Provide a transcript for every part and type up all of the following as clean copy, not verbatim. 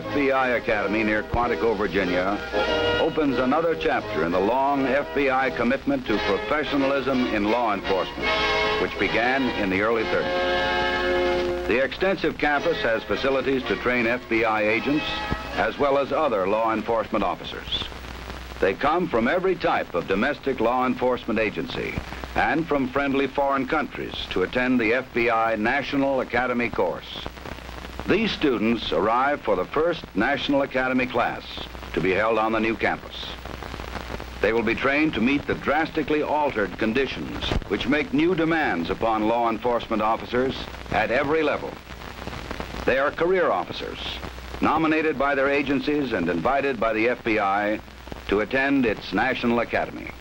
FBI Academy near Quantico, Virginia, opens another chapter in the long FBI commitment to professionalism in law enforcement, which began in the early 30s. The extensive campus has facilities to train FBI agents as well as other law enforcement officers. They come from every type of domestic law enforcement agency and from friendly foreign countries to attend the FBI National Academy course. These students arrive for the first National Academy class to be held on the new campus. They will be trained to meet the drastically altered conditions which make new demands upon law enforcement officers at every level. They are career officers, nominated by their agencies and invited by the FBI to attend its National Academy.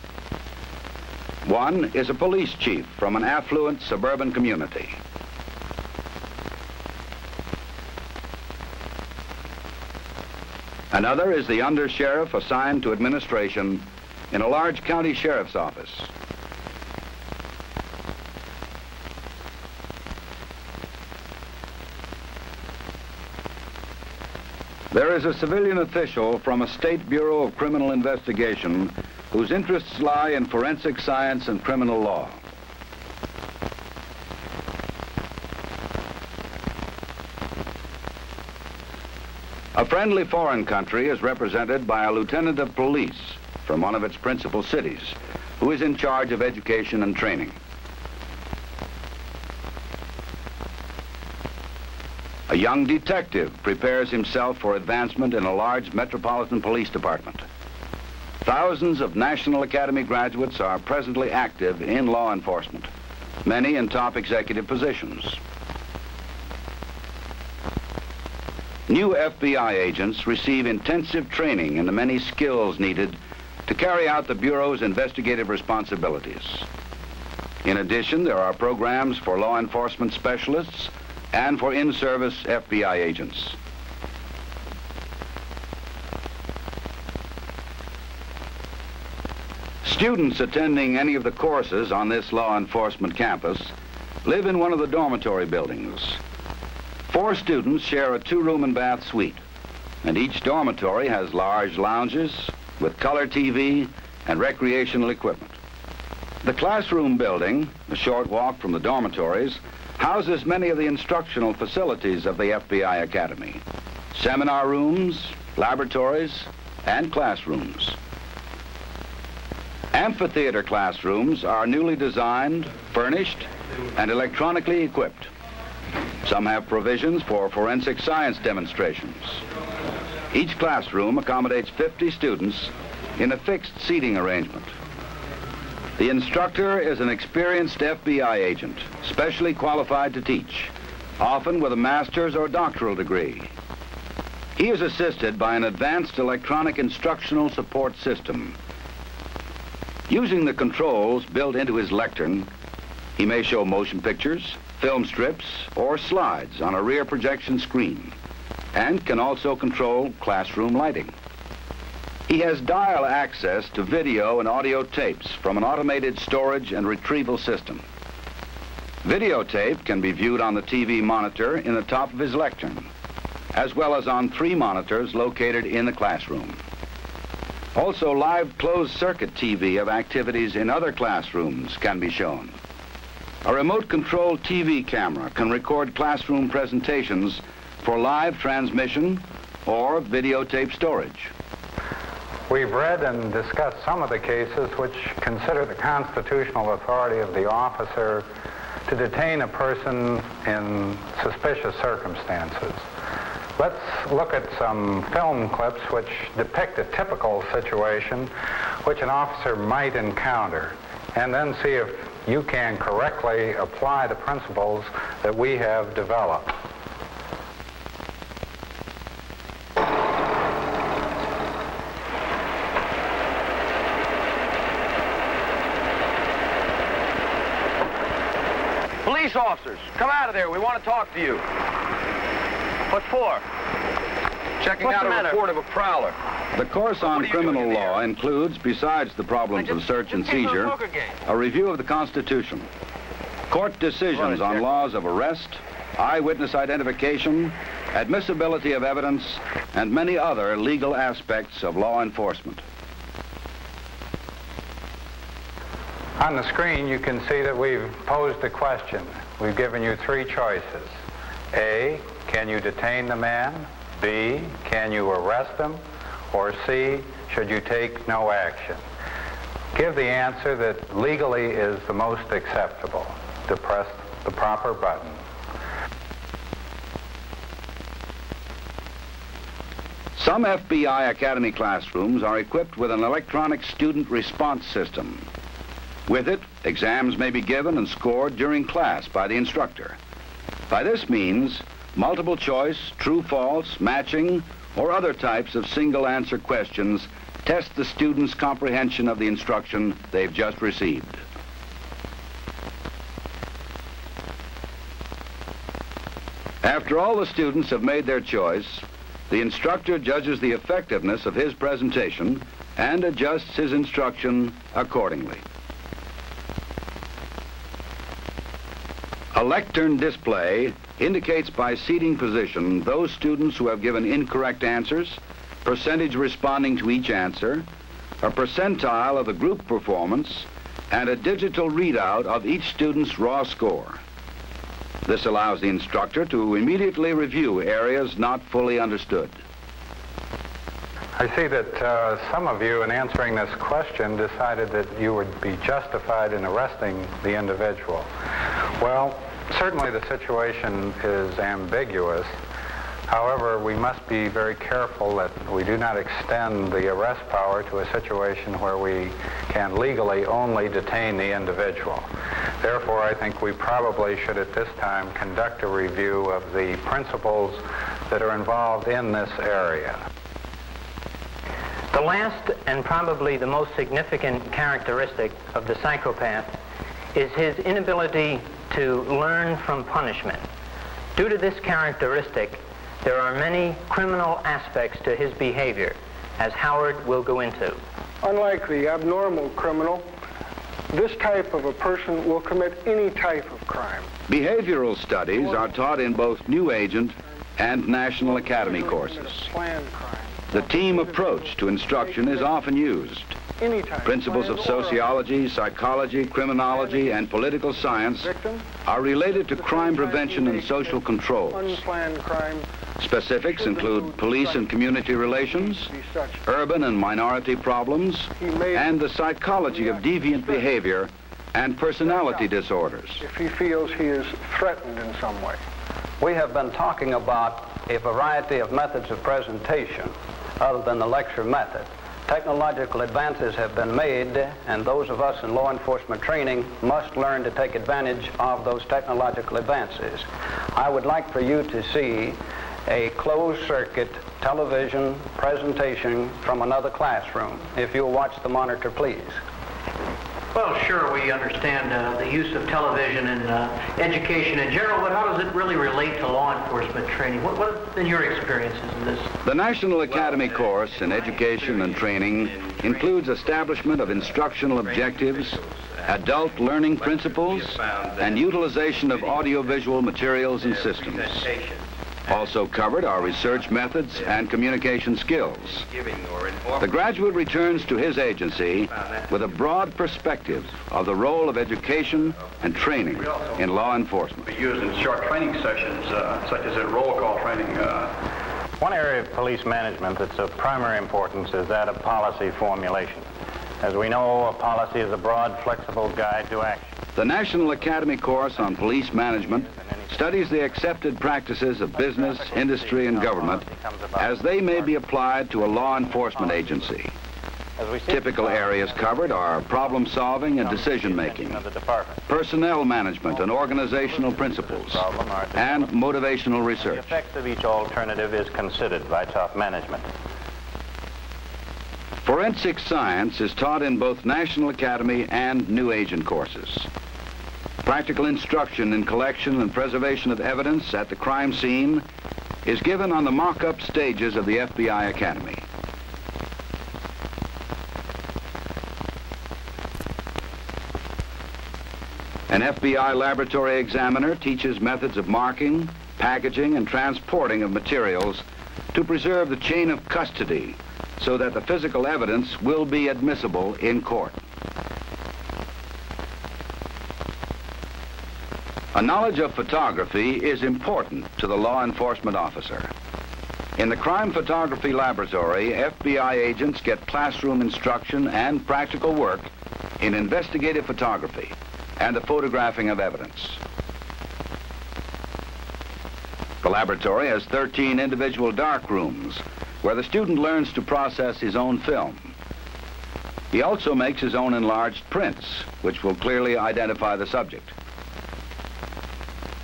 One is a police chief from an affluent suburban community. Another is the undersheriff assigned to administration in a large county sheriff's office. There is a civilian official from a state bureau of criminal investigation whose interests lie in forensic science and criminal law. A friendly foreign country is represented by a lieutenant of police from one of its principal cities, who is in charge of education and training. A young detective prepares himself for advancement in a large metropolitan police department. Thousands of National Academy graduates are presently active in law enforcement, many in top executive positions. New FBI agents receive intensive training in the many skills needed to carry out the Bureau's investigative responsibilities. In addition, there are programs for law enforcement specialists and for in-service FBI agents. Students attending any of the courses on this law enforcement campus live in one of the dormitory buildings. 4 students share a 2-room and bath suite, and each dormitory has large lounges with color TV and recreational equipment. The classroom building, a short walk from the dormitories, houses many of the instructional facilities of the FBI Academy: seminar rooms, laboratories, and classrooms. Amphitheater classrooms are newly designed, furnished, and electronically equipped. Some have provisions for forensic science demonstrations. Each classroom accommodates 50 students in a fixed seating arrangement. The instructor is an experienced FBI agent, specially qualified to teach, often with a master's or doctoral degree. He is assisted by an advanced electronic instructional support system. Using the controls built into his lectern, he may show motion pictures, film strips, or slides on a rear projection screen, and can also control classroom lighting. He has dial access to video and audio tapes from an automated storage and retrieval system. Videotape can be viewed on the TV monitor in the top of his lectern, as well as on 3 monitors located in the classroom. Also, live closed-circuit TV of activities in other classrooms can be shown. A remote-controlled TV camera can record classroom presentations for live transmission or videotape storage. We've read and discussed some of the cases which consider the constitutional authority of the officer to detain a person in suspicious circumstances. Let's look at some film clips which depict a typical situation which an officer might encounter, and then see if you can correctly apply the principles that we have developed. Police officers, come out of there. We want to talk to you. What for? Checking out a report of a prowler. The course on criminal law includes, besides the problems of search and seizure, a review of the Constitution, court decisions on laws of arrest, eyewitness identification, admissibility of evidence, and many other legal aspects of law enforcement. On the screen, you can see that we've posed a question. We've given you three choices. A, can you detain the man? B, can you arrest him? Or C, should you take no action? Give the answer that legally is the most acceptable. To press the proper button. Some FBI Academy classrooms are equipped with an electronic student response system. With it, exams may be given and scored during class by the instructor. By this means, multiple choice, true-false, matching, or other types of single-answer questions test the student's comprehension of the instruction they've just received. After all the students have made their choice, the instructor judges the effectiveness of his presentation and adjusts his instruction accordingly. A lectern display indicates by seating position those students who have given incorrect answers, percentage responding to each answer, a percentile of the group performance, and a digital readout of each student's raw score. This allows the instructor to immediately review areas not fully understood. I see that some of you, in answering this question, decided that you would be justified in arresting the individual. Well, certainly the situation is ambiguous. However, we must be very careful that we do not extend the arrest power to a situation where we can legally only detain the individual. Therefore, I think we probably should at this time conduct a review of the principles that are involved in this area. The last and probably the most significant characteristic of the psychopath is his inability to learn from punishment. Due to this characteristic, there are many criminal aspects to his behavior, as Howard will go into. Unlike the abnormal criminal, this type of a person will commit any type of crime. Behavioral studies are taught in both New Agent and National Academy courses. The team approach to instruction is often used. Principles of sociology, psychology, criminology, and political science are related to crime prevention and social controls. Specifics include police and community relations, urban and minority problems, and the psychology of deviant behavior and personality disorders. If he feels he is threatened in some way. We have been talking about a variety of methods of presentation other than the lecture method. Technological advances have been made, and those of us in law enforcement training must learn to take advantage of those technological advances. I would like for you to see a closed-circuit television presentation from another classroom. If you'll watch the monitor, please. Well, sure, we understand the use of television in education in general, but how does it really relate to law enforcement training? What have been your experiences in this? The National Academy course in education and training includes establishment of instructional objectives, adult learning principles, and utilization of audiovisual materials and systems. Also covered are research methods and communication skills. The graduate returns to his agency with a broad perspective of the role of education and training in law enforcement. Be used in short training sessions, such as a roll call training. One area of police management that's of primary importance is that of policy formulation. As we know, a policy is a broad, flexible guide to action. The National Academy course on police management studies the accepted practices of business, industry, and government as they may be applied to a law enforcement agency. Typical areas covered are problem solving and decision making, personnel management and organizational principles, and motivational research. The effect of each alternative is considered by top management. Forensic science is taught in both National Academy and New Agent courses. Practical instruction in collection and preservation of evidence at the crime scene is given on the mock-up stages of the FBI Academy. An FBI laboratory examiner teaches methods of marking, packaging, and transporting of materials to preserve the chain of custody so that the physical evidence will be admissible in court. A knowledge of photography is important to the law enforcement officer. In the crime photography laboratory, FBI agents get classroom instruction and practical work in investigative photography and the photographing of evidence. The laboratory has 13 individual dark rooms where the student learns to process his own film. He also makes his own enlarged prints, which will clearly identify the subject.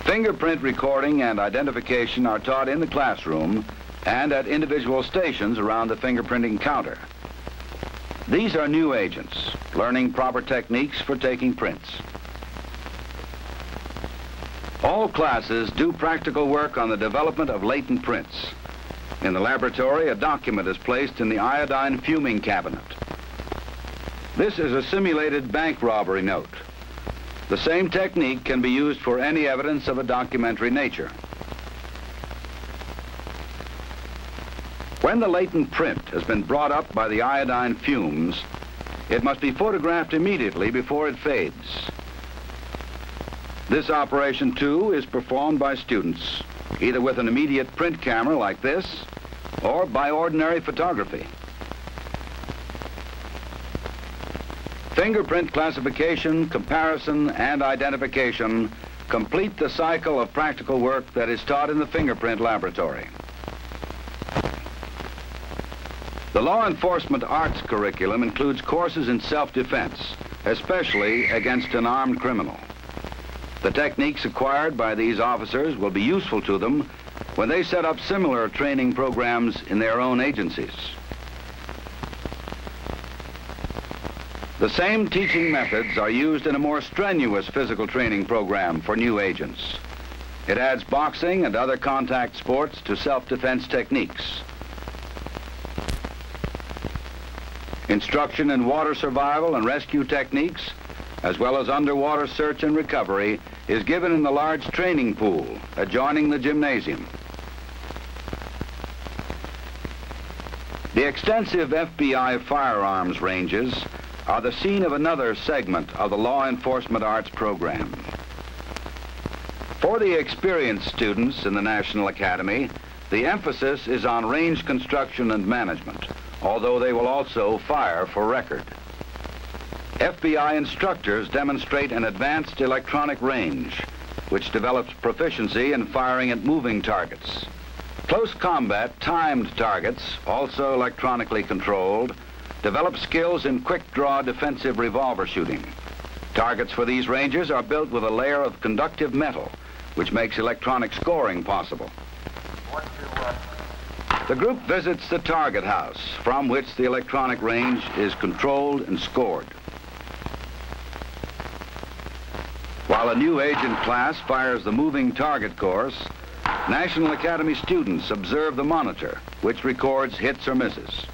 Fingerprint recording and identification are taught in the classroom and at individual stations around the fingerprinting counter. These are new agents, learning proper techniques for taking prints. All classes do practical work on the development of latent prints. In the laboratory, a document is placed in the iodine fuming cabinet. This is a simulated bank robbery note. The same technique can be used for any evidence of a documentary nature. When the latent print has been brought up by the iodine fumes, it must be photographed immediately before it fades. This operation, too, is performed by students, either with an immediate print camera like this, or by ordinary photography. Fingerprint classification, comparison, and identification complete the cycle of practical work that is taught in the fingerprint laboratory. The law enforcement arts curriculum includes courses in self-defense, especially against an armed criminal. The techniques acquired by these officers will be useful to them when they set up similar training programs in their own agencies. The same teaching methods are used in a more strenuous physical training program for new agents. It adds boxing and other contact sports to self-defense techniques. Instruction in water survival and rescue techniques, as well as underwater search and recovery, is given in the large training pool adjoining the gymnasium. The extensive FBI firearms ranges are the scene of another segment of the law enforcement arts program. For the experienced students in the National Academy, the emphasis is on range construction and management, although they will also fire for record. FBI instructors demonstrate an advanced electronic range, which develops proficiency in firing at moving targets. Close combat timed targets, also electronically controlled, develop skills in quick-draw defensive revolver shooting. Targets for these ranges are built with a layer of conductive metal, which makes electronic scoring possible. The group visits the target house, from which the electronic range is controlled and scored. While a new agent class fires the moving target course, National Academy students observe the monitor, which records hits or misses.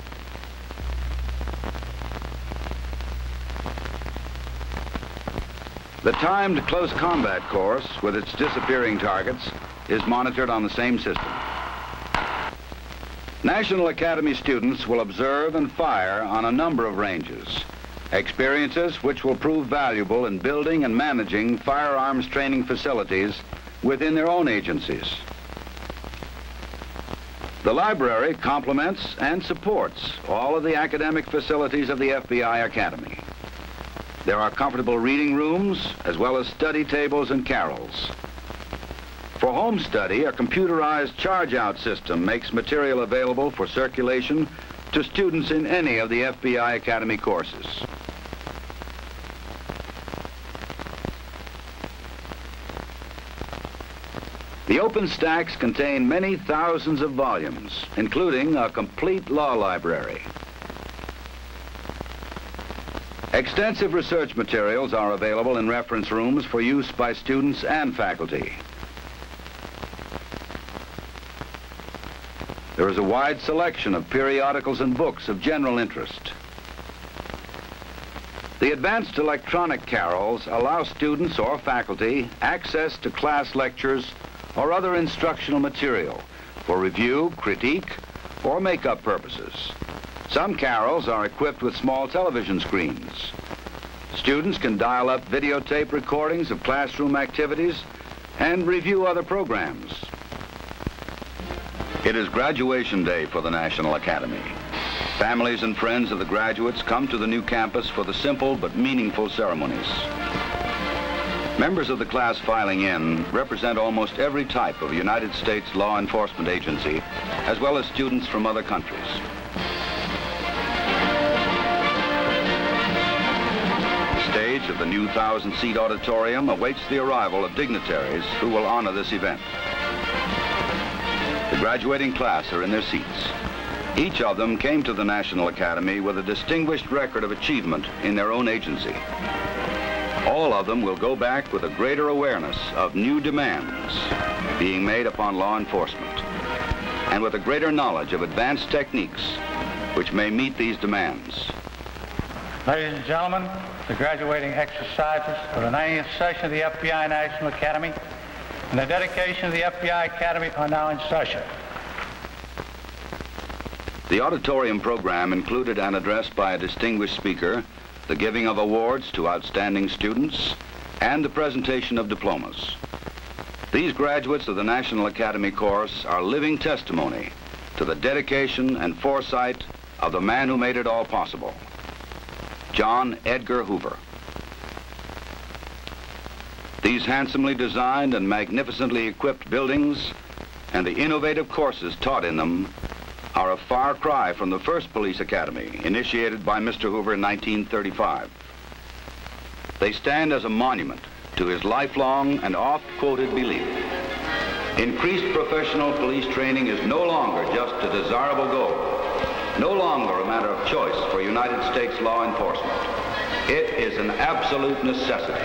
The timed close combat course, with its disappearing targets, is monitored on the same system. National Academy students will observe and fire on a number of ranges, experiences which will prove valuable in building and managing firearms training facilities within their own agencies. The library complements and supports all of the academic facilities of the FBI Academy. There are comfortable reading rooms, as well as study tables and carrels. For home study, a computerized charge-out system makes material available for circulation to students in any of the FBI Academy courses. The open stacks contain many thousands of volumes, including a complete law library. Extensive research materials are available in reference rooms for use by students and faculty. There is a wide selection of periodicals and books of general interest. The advanced electronic carrels allow students or faculty access to class lectures or other instructional material for review, critique, or makeup purposes. Some carols are equipped with small television screens. Students can dial up videotape recordings of classroom activities and review other programs. It is graduation day for the National Academy. Families and friends of the graduates come to the new campus for the simple but meaningful ceremonies. Members of the class filing in represent almost every type of United States law enforcement agency, as well as students from other countries. The stage of the new 1,000-seat auditorium awaits the arrival of dignitaries who will honor this event. The graduating class are in their seats. Each of them came to the National Academy with a distinguished record of achievement in their own agency. All of them will go back with a greater awareness of new demands being made upon law enforcement, and with a greater knowledge of advanced techniques which may meet these demands. Ladies and gentlemen, the graduating exercises for the 90th session of the FBI National Academy and the dedication of the FBI Academy are now in session. The auditorium program included an address by a distinguished speaker, the giving of awards to outstanding students, and the presentation of diplomas. These graduates of the National Academy course are living testimony to the dedication and foresight of the man who made it all possible, John Edgar Hoover. These handsomely designed and magnificently equipped buildings and the innovative courses taught in them are a far cry from the first police academy initiated by Mr. Hoover in 1935. They stand as a monument to his lifelong and oft-quoted belief. Increased professional police training is no longer just a desirable goal, no longer a matter of choice for United States law enforcement. It is an absolute necessity.